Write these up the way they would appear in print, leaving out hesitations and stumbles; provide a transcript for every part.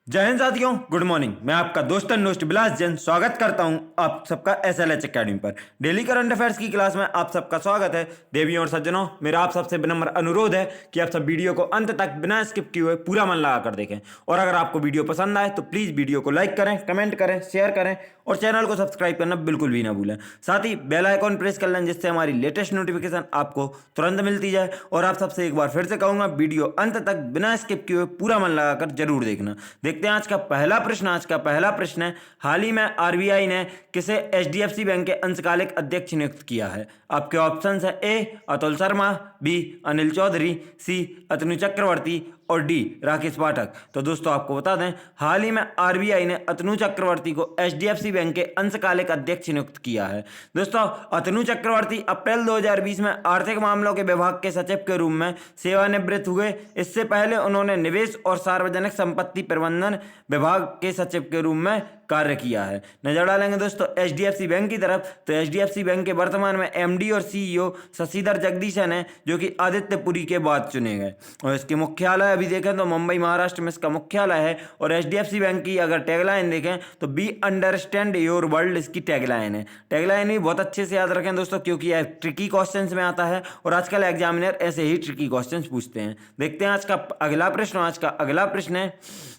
जय हिंद साथियों, good morning. मैं आपका दोस्त एंड दोस्त बिलास जैन स्वागत करता हूं आप सबका एसएलएच एकेडमी पर। डेली करंट अफेयर्स की क्लास में आप सबका स्वागत है। देवियों और सज्जनों, मेरा आप सबसे विनम्र अनुरोध है कि आप सब वीडियो को अंत तक बिना स्किप किए हुए पूरा मन लगाकर देखें। और अगर आपको वीडियो पसंद आए तो प्लीज़ वीडियो को लाइक करें, कमेंट करें, शेयर करें और चैनल को सब्सक्राइब करना बिल्कुल भी ना भूलें। साथ ही बेल आइकॉन प्रेस कर लें जिससे हमारी लेटेस्ट नोटिफिकेशन आपको तुरंत मिलती जाए। और आप सबसे एक बार फिर से कहूँगा, वीडियो अंत तक बिना स्किप किए हुए पूरा मन लगाकर जरूर देखना। देखते हैं आज का पहला प्रश्न है, हाल ही में आरबीआई ने किसे एचडीएफसी बैंक के अंशकालिक अध्यक्ष नियुक्त किया है? आपके ऑप्शंस है ए अतुल शर्मा, बी अनिल चौधरी, सी अतनु चक्रवर्ती और डी राकेश पाठक। तो दोस्तों आपको बता दें, हाल ही में आरबीआई ने अतनु चक्रवर्ती को एचडीएफसी बैंक के अंशकालिक अध्यक्ष नियुक्त किया है। दोस्तों अतनु चक्रवर्ती अप्रैल 2020 में आर्थिक मामलों के विभाग के सचिव के रूप में सेवानिवृत्त हुए। इससे पहले उन्होंने निवेश और सार्वजनिक संपत्ति प्रबंधन विभाग के सचिव के रूप में कार्य किया है। नजर डालेंगे दोस्तों एचडीएफसी बैंक की तरफ, तो एचडीएफसी बैंक के वर्तमान में एमडी और सीईओ शशिधर जगदीशन है, जो कि आदित्यपुरी के बाद चुने गए। और इसके मुख्यालय अभी देखें तो मुंबई महाराष्ट्र में इसका मुख्यालय है। और एचडीएफसी बैंक की अगर टैगलाइन देखें तो बी अंडरस्टैंड योर वर्ल्ड इसकी टैगलाइन है। टैगलाइन भी बहुत अच्छे से याद रखें दोस्तों, क्योंकि यह ट्रिकी क्वेश्चंस में आता है और आजकल एग्जामिनर ऐसे ही ट्रिकी क्वेश्चंस पूछते हैं। देखते हैं आज का अगला प्रश्न है,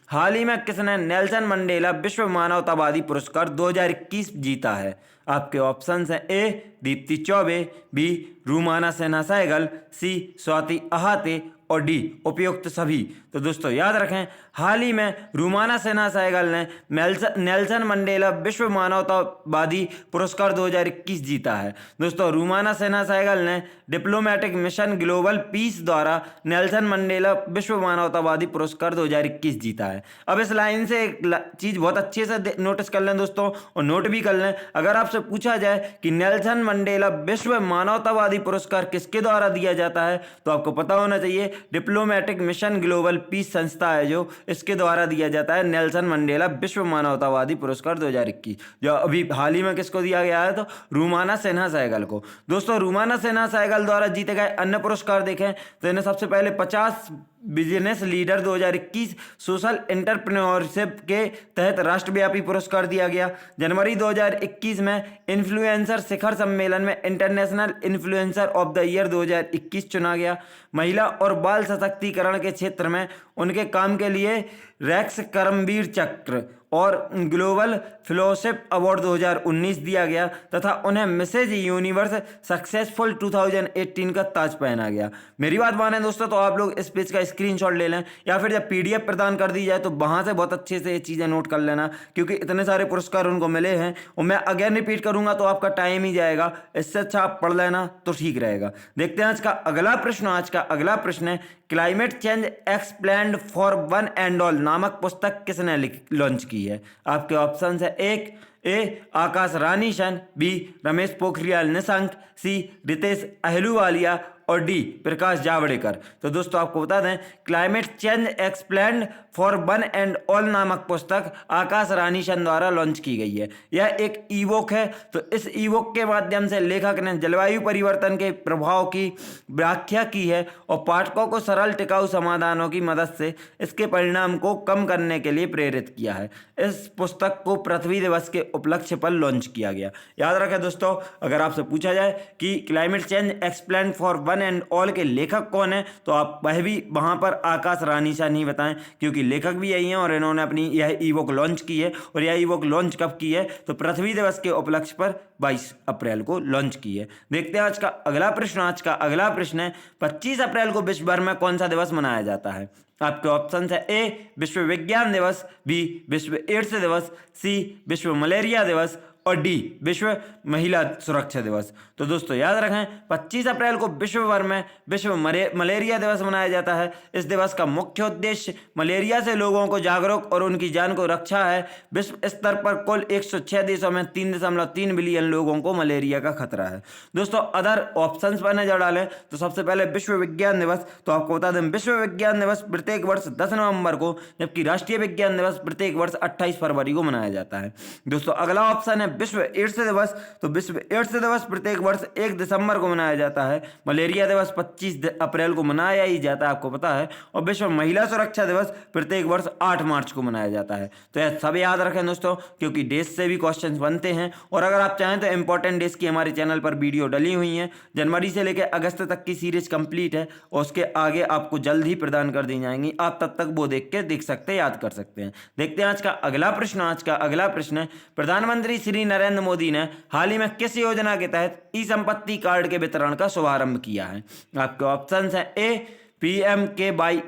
हाल ही में किसने नेल्सन मंडेला विश्व मानवतावादी पुरस्कार 2021 जीता है? आपके ऑप्शंस हैं ए दीप्ति चौबे, बी रूमाना सिन्हा सहगल, सी स्वाति अहाते और डी उपयुक्त सभी। तो दोस्तों याद रखें, हाल ही में रूमाना सिन्हा सहगल ने नेल्सन मंडेला विश्व मानवतावादी पुरस्कार 2021 जीता है। दोस्तों रूमाना सिन्हा सहगल ने डिप्लोमेटिक मिशन ग्लोबल पीस द्वारा नेल्सन मंडेला विश्व मानवतावादी पुरस्कार 2021 जीता है। अब इस लाइन से एक चीज़ बहुत अच्छे से नोटिस कर लें दोस्तों, और नोट भी कर लें। अगर आपसे पूछा जाए कि नेल्सन मंडेला विश्व मानवतावादी पुरस्कार किसके द्वारा दिया जाता है, तो आपको पता होना चाहिए डिप्लोमेटिक मिशन ग्लोबल पीस संस्था है जो इसके द्वारा दिया जाता है नेल्सन मंडेला विश्व मानवतावादी पुरस्कार 2021, जो अभी हाल ही में किसको दिया गया है, तो रूमाना सिन्हा सहगल को। दोस्तों रूमाना सिन्हा सहगल द्वारा जीते गए अन्य पुरस्कार देखें तो इन्हें सबसे पहले 50 बिजनेस लीडर 2021 सोशल एंटरप्रेन्योरशिप के तहत राष्ट्रव्यापी पुरस्कार दिया गया। जनवरी 2021 में इन्फ्लुएंसर शिखर सम्मेलन में international influencer of the year 2021 चुना गया। महिला और बाल सशक्तिकरण के क्षेत्र में उनके काम के लिए रेक्स करमवीर चक्र और ग्लोबल फेलोशिप अवार्ड 2019 दिया गया तथा उन्हें मिसेज यूनिवर्स सक्सेसफुल 2018 का ताज पहना गया। मेरी बात माने दोस्तों तो आप लोग इस पेज का स्क्रीनशॉट ले लें, या फिर जब पीडीएफ प्रदान कर दी जाए तो वहाँ से बहुत अच्छे से ये चीज़ें नोट कर लेना, क्योंकि इतने सारे पुरस्कार उनको मिले हैं और मैं अगेन रिपीट करूँगा तो आपका टाइम ही जाएगा। इससे अच्छा आप पढ़ लेना तो ठीक रहेगा। देखते हैं आज का अगला प्रश्न है, climate change explained for one and all नामक पुस्तक किसने लॉन्च की है? आपके ऑप्शन है एक ए आकाश रानीशन, बी रमेश पोखरियाल निशंक, सी रितेश अहलूवालिया और डी प्रकाश जावड़ेकर। तो दोस्तों आपको बता दें, climate change explained for one and all नामक पुस्तक आकाश रानीशन द्वारा लॉन्च की गई है। यह एक ई बुक है। तो इस ई बुक के माध्यम से लेखक ने जलवायु परिवर्तन के प्रभाव की व्याख्या की है और पाठकों को सरल टिकाऊ समाधानों की मदद से इसके परिणाम को कम करने के लिए प्रेरित किया है। इस पुस्तक को पृथ्वी दिवस के उपलक्ष्य पर लॉन्च किया गया। याद रखें दोस्तों, अगर आपसे पूछा जाए कि climate change explained for one and all के लेखक कौन है, तो आप वह भी वहां पर आकाश रानीशन ही बताएं, क्योंकि लेखक भी यही हैं और इन्होंने अपनी यह ई बुक लॉन्च की है। और यह ई बुक लॉन्च कब की है, तो पृथ्वी दिवस के उपलक्ष्य पर 22 अप्रैल को लॉन्च की है। देखते हैं आज का अगला प्रश्न है, 25 अप्रैल को विश्व भर में कौन सा दिवस मनाया जाता है? आपके ऑप्शन है ए विश्व विज्ञान दिवस, बी विश्व एड्स दिवस, सी विश्व मलेरिया दिवस और डी विश्व महिला सुरक्षा दिवस। तो दोस्तों याद रखें, 25 अप्रैल को विश्व भर में विश्व मलेरिया दिवस मनाया जाता है। इस दिवस का मुख्य उद्देश्य मलेरिया से लोगों को जागरूक और उनकी जान को रक्षा है। विश्व स्तर पर कुल 106 देशों में 3.3 बिलियन लोगों को मलेरिया का खतरा है। दोस्तों अदर ऑप्शंस पर नजर डालें तो सबसे पहले विश्व विज्ञान दिवस, तो आपको बता दें विश्व विज्ञान दिवस प्रत्येक वर्ष 10 नवंबर को, जबकि राष्ट्रीय विज्ञान दिवस प्रत्येक वर्ष 28 फरवरी को मनाया जाता है। दोस्तों अगला ऑप्शन है विश्व एड्स दिवस, तो विश्व एड्स दिवस प्रत्येक वर्ष 1 दिसंबर को मनाया जाता है। मलेरिया दिवस 25 अप्रैल को मनाया ही जाता है, आपको पता है। और विश्व महिला सुरक्षा दिवस प्रत्येक वर्ष 8 मार्च को मनाया जाता है। तो यह सब याद रखें दोस्तों, क्योंकि डेज से भी क्वेश्चन बनते हैं। और अगर आप चाहें तो इंपॉर्टेंट डेज की हमारे चैनल पर वीडियो डली हुई हैं। जनवरी से लेकर अगस्त तक की सीरीज कंप्लीट है और उसके आगे आपको जल्द ही प्रदान कर दी जाएंगी। आप तब तक वो देख के देख सकते हैं, याद कर सकते हैं। देखते हैं आज का अगला प्रश्न। आज का अगला प्रश्न है, प्रधानमंत्री श्री नरेंद्र मोदी ने हाल ही में किस योजना के तहत ई संपत्ति कार्ड के वितरण का शुभारंभ किया है? आपके ऑप्शन है ए PMKY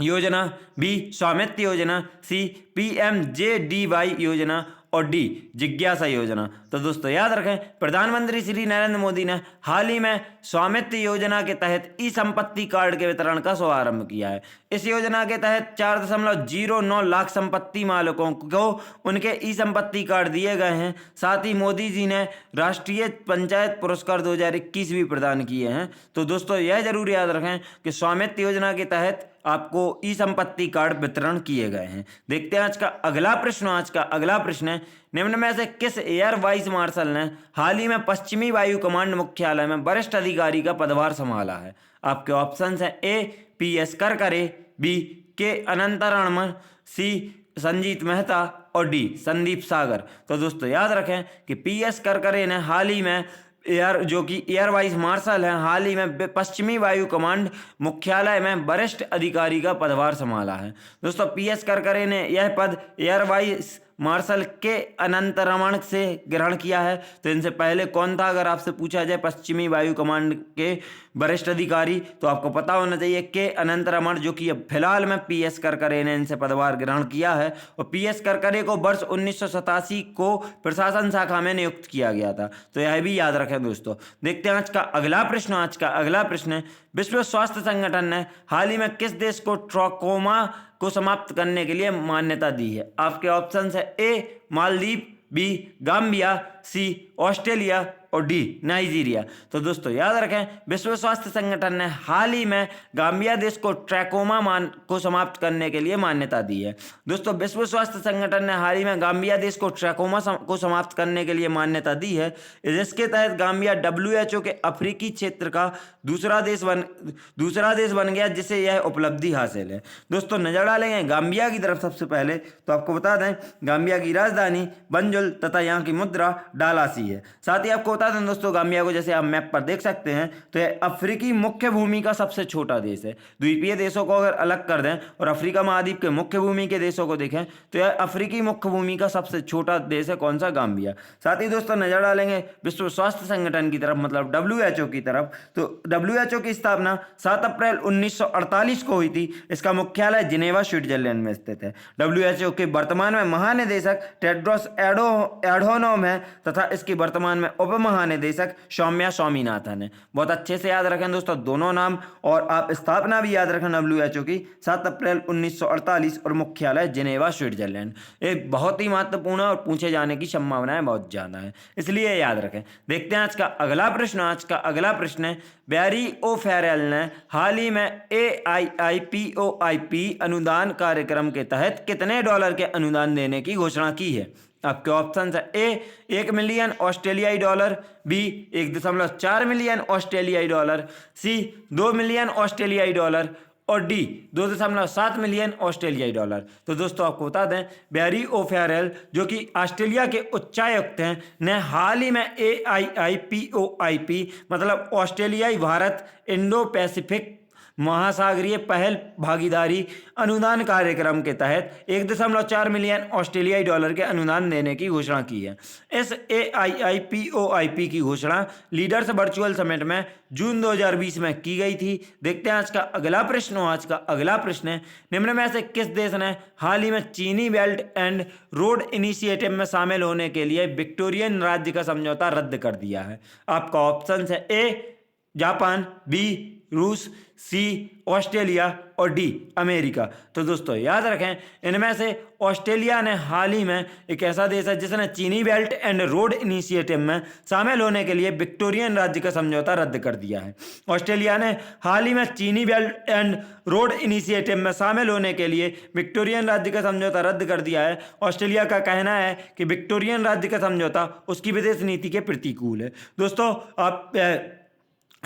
योजना, बी स्वामित्व योजना, सी PMJDY योजना और डी जिज्ञासा योजना। तो दोस्तों याद रखें, प्रधानमंत्री श्री नरेंद्र मोदी ने हाल ही में स्वामित्व योजना के तहत ई संपत्ति कार्ड के वितरण का शुभारंभ किया है। इस योजना के तहत 4.09 लाख संपत्ति मालिकों को उनके ई संपत्ति कार्ड दिए गए हैं। साथ ही मोदी जी ने राष्ट्रीय पंचायत पुरस्कार 2021 भी प्रदान किए हैं। तो दोस्तों यह जरूर याद रखें कि स्वामित्व योजना के तहत आपको ई संपत्ति कार्ड वितरण किए गए हैं। देखते हैं आज का अगला प्रश्न। आज का अगला प्रश्न है, निम्न में से किस एयर वाइस मार्शल ने हाल ही में पश्चिमी वायु कमांड मुख्यालय में वरिष्ठ अधिकारी का पदभार संभाला है? आपके ऑप्शन है ए PS करकरे, बी के अनंतरमण, सी संजीत मेहता और डी संदीप सागर। तो दोस्तों याद रखें कि PS करकरे ने हाल ही में जो कि एयर वाइस मार्शल हैं, हाल ही में पश्चिमी वायु कमांड मुख्यालय में वरिष्ठ अधिकारी का पदभार संभाला है। दोस्तों PS करकरे ने यह पद एयर वाइस मार्शल के अनंतरमण से ग्रहण किया है। तो इनसे पहले कौन था, अगर आपसे पूछा जाए पश्चिमी वायु कमांड के वरिष्ठ अधिकारी, तो आपको पता होना चाहिए के अनंतरमण, जो कि अब फिलहाल में PS करकरे ने इनसे पदभार ग्रहण किया है। और PS करकरे को वर्ष 1987 को प्रशासन शाखा में नियुक्त किया गया था। तो यह भी याद रखें दोस्तों। देखते हैं आज का अगला प्रश्न। आज का अगला प्रश्न है, विश्व स्वास्थ्य संगठन ने हाल ही में किस देश को ट्रकोमा को समाप्त करने के लिए मान्यता दी है? आपके ऑप्शन है ए मालदीव, बी गाम्बिया, सी ऑस्ट्रेलिया और डी नाइजीरिया। तो दोस्तों याद रखें, विश्व स्वास्थ्य संगठन ने हाल ही में गाम्बिया देश को ट्रैकोमा को समाप्त करने के लिए मान्यता दी है। दोस्तों विश्व स्वास्थ्य संगठन ने हाल ही में गाम्बिया देश को ट्रैकोमा को समाप्त करने के लिए मान्यता दी है, जिसके तहत गाम्बिया WHO के अफ्रीकी क्षेत्र का दूसरा देश बन गया, जिसे यह उपलब्धि हासिल है। दोस्तों नजर डालेंगे गाम्बिया की तरफ। सबसे पहले तो आपको बता दें, गाम्बिया की राजधानी बंजुल तथा यहाँ की मुद्रा डालासी है। साथ ही आपको बता दें दोस्तों, गाम्बिया को जैसे आप मैप पर देख सकते हैं, तो यह अफ्रीकी मुख्य भूमि का सबसे छोटा देश है। द्वीपीय देशों को अगर अलग कर दें और अफ्रीका महाद्वीप के मुख्य भूमि के देशों को देखें, तो यह अफ्रीकी मुख्य भूमि का सबसे छोटा देश है। कौन सा? गाम्बिया। साथ ही दोस्तों नजर डालेंगे विश्व स्वास्थ्य संगठन की तरफ, मतलब WHO की तरफ। तो WHO की स्थापना 7 अप्रैल 1948 को हुई थी। इसका मुख्यालय जिनेवा स्विट्जरलैंड में स्थित है। WHO के वर्तमान में महानिदेशक टेड्रोस एडोनोम है तथा इसकी वर्तमान में उप महानिदेशक सौम्या स्वामीनाथन है। बहुत अच्छे से याद रखें दोस्तों दोनों नाम, और आप स्थापना भी याद रखें WHO की 7 अप्रैल 1948 और मुख्यालय जिनेवा स्विट्जरलैंड। एक बहुत ही महत्वपूर्ण और पूछे जाने की संभावनाएं बहुत ज्यादा है, इसलिए याद रखें। देखते हैं आज का अगला प्रश्न। आज का अगला प्रश्न है, बैरी ओफेरेल ने हाल ही में AIIPOIP अनुदान कार्यक्रम के तहत कितने डॉलर के अनुदान देने की घोषणा की है? आपके ऑप्शन है ए 1 मिलियन ऑस्ट्रेलियाई डॉलर, बी 1.4 मिलियन ऑस्ट्रेलियाई डॉलर, सी 2 मिलियन ऑस्ट्रेलियाई डॉलर और डी 2.7 मिलियन ऑस्ट्रेलियाई डॉलर। तो दोस्तों आपको बता दें, बैरी ओफेरेल जो कि ऑस्ट्रेलिया के उच्चायुक्त हैं, ने हाल ही में AIIPOIP मतलब ऑस्ट्रेलियाई भारत इंडो पैसिफिक महासागरीय पहल भागीदारी अनुदान कार्यक्रम के तहत 1.4 मिलियन ऑस्ट्रेलियाई डॉलर के अनुदान देने की घोषणा की है। इस AIIPOIP की घोषणा लीडर्स वर्चुअल समिट में जून 2020 में की गई थी। देखते हैं आज का अगला प्रश्न। आज का अगला प्रश्न है, निम्न में से किस देश ने हाल ही में चीनी बेल्ट एंड रोड इनिशिएटिव में शामिल होने के लिए विक्टोरियन राज्य का समझौता रद्द कर दिया है? आपका ऑप्शन है ए जापान, बी रूस, सी ऑस्ट्रेलिया और डी अमेरिका। तो दोस्तों याद रखें, इनमें से ऑस्ट्रेलिया ने हाल ही में एक ऐसा देश है जिसने चीनी बेल्ट एंड रोड इनिशिएटिव में शामिल होने के लिए विक्टोरियन राज्य का समझौता रद्द कर दिया है। ऑस्ट्रेलिया ने हाल ही में चीनी बेल्ट एंड रोड इनिशिएटिव में शामिल होने के लिए विक्टोरियन राज्य का समझौता रद्द कर दिया है। ऑस्ट्रेलिया का कहना है कि विक्टोरियन राज्य का समझौता उसकी विदेश नीति के प्रतिकूल है। दोस्तों आप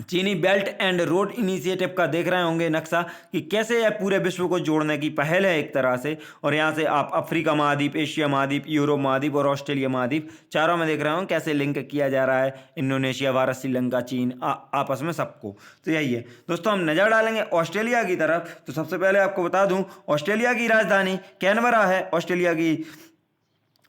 चीनी बेल्ट एंड रोड इनिशिएटिव का देख रहे होंगे नक्शा कि कैसे यह पूरे विश्व को जोड़ने की पहल है एक तरह से, और यहाँ से आप अफ्रीका महाद्वीप, एशिया महाद्वीप, यूरोप महाद्वीप और ऑस्ट्रेलिया महाद्वीप चारों में देख रहे हो कैसे लिंक किया जा रहा है। इंडोनेशिया, भारत, श्रीलंका, चीन आपस में सबको। तो यही है दोस्तों, हम नज़र डालेंगे ऑस्ट्रेलिया की तरफ। तो सबसे पहले आपको बता दूं, ऑस्ट्रेलिया की राजधानी कैनबरा है। ऑस्ट्रेलिया की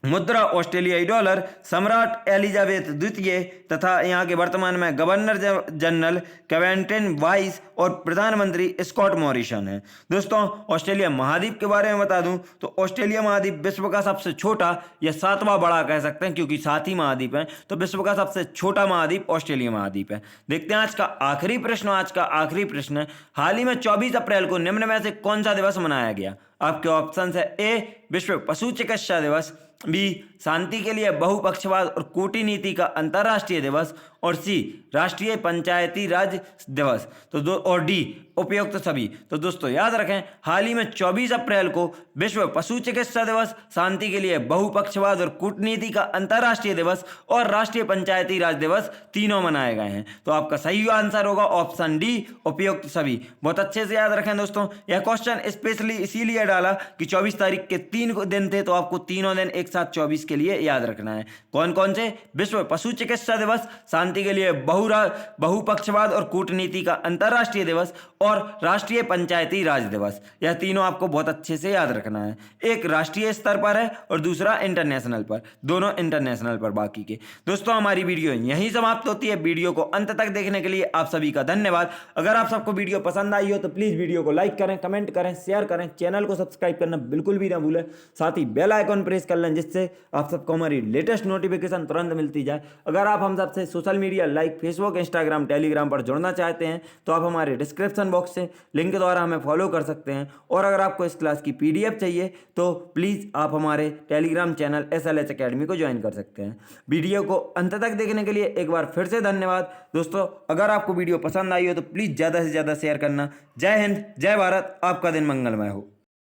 मुद्रा ऑस्ट्रेलियाई डॉलर। सम्राट एलिजाबेथ द्वितीय तथा यहाँ के वर्तमान में गवर्नर जनरल क्वेंटिन वाइस और प्रधानमंत्री स्कॉट मॉरिसन है। दोस्तों ऑस्ट्रेलिया महाद्वीप के बारे में बता दूं तो ऑस्ट्रेलिया महाद्वीप विश्व का सबसे छोटा या सातवां बड़ा कह सकते हैं, क्योंकि 7 ही महाद्वीप हैं, तो विश्व का सबसे छोटा महाद्वीप ऑस्ट्रेलिया महाद्वीप है। देखते हैं आज का आखिरी प्रश्न। आज का आखिरी प्रश्न है, हाल ही में 24 अप्रैल को निम्न में से कौन सा दिवस मनाया गया? आपके ऑप्शन है ए विश्व पशु चिकित्सा दिवस, बी शांति के लिए बहुपक्षवाद और कूटनीति का अंतर्राष्ट्रीय दिवस, और सी राष्ट्रीय पंचायती राज दिवस। तो और डी उपयुक्त सभी। तो दोस्तों याद रखें, हाल ही में 24 अप्रैल को विश्व पशु चिकित्सा दिवस, शांति के लिए बहुपक्षवाद और कूटनीति का अंतर्राष्ट्रीय दिवस और राष्ट्रीय पंचायती राज दिवस तीनों मनाए गए हैं। तो आपका सही आंसर होगा ऑप्शन डी उपयुक्त सभी। बहुत अच्छे से याद रखें दोस्तों, यह क्वेश्चन स्पेशली इसीलिए डाला कि 24 तारीख के 3 दिन थे, तो आपको तीनों दिन एक साथ 24 के लिए याद रखना है। कौन कौन से? विश्व पशु चिकित्सा दिवस, शांति के लिए बहुपक्षवाद और कूटनीति का अंतर्राष्ट्रीय दिवस और राष्ट्रीय पंचायती राज दिवस। यह तीनों आपको बहुत अच्छे से याद रखना है। एक राष्ट्रीय स्तर पर है और दूसरा इंटरनेशनल पर, दोनों इंटरनेशनल पर बाकी के। दोस्तों हमारी वीडियो यहीं समाप्त होती है। वीडियो को अंत तक देखने के लिए आप सभी का धन्यवाद। अगर आप सबको वीडियो पसंद आई हो तो प्लीज वीडियो को लाइक करें, कमेंट करें, शेयर करें, चैनल को सब्सक्राइब करना बिल्कुल भी ना भूलें। साथ ही बेल आइकॉन प्रेस कर लें, जिससे आप सबको हमारी लेटेस्ट नोटिफिकेशन तुरंत मिलती जाए। अगर आप हम सबसे social media like Facebook, Instagram, Telegram पर जुड़ना चाहते हैं तो आप हमारे डिस्क्रिप्शन बॉक्स से लिंक द्वारा हमें फॉलो कर सकते हैं। और अगर आपको इस क्लास की PDF चाहिए तो प्लीज़ आप हमारे टेलीग्राम चैनल SLH अकेडमी को ज्वाइन कर सकते हैं। वीडियो को अंत तक देखने के लिए एक बार फिर से धन्यवाद। दोस्तों अगर आपको वीडियो पसंद आई हो तो प्लीज़ ज़्यादा से ज़्यादा शेयर करना। जय हिंद, जय भारत, आपका दिन मंगलमय हो।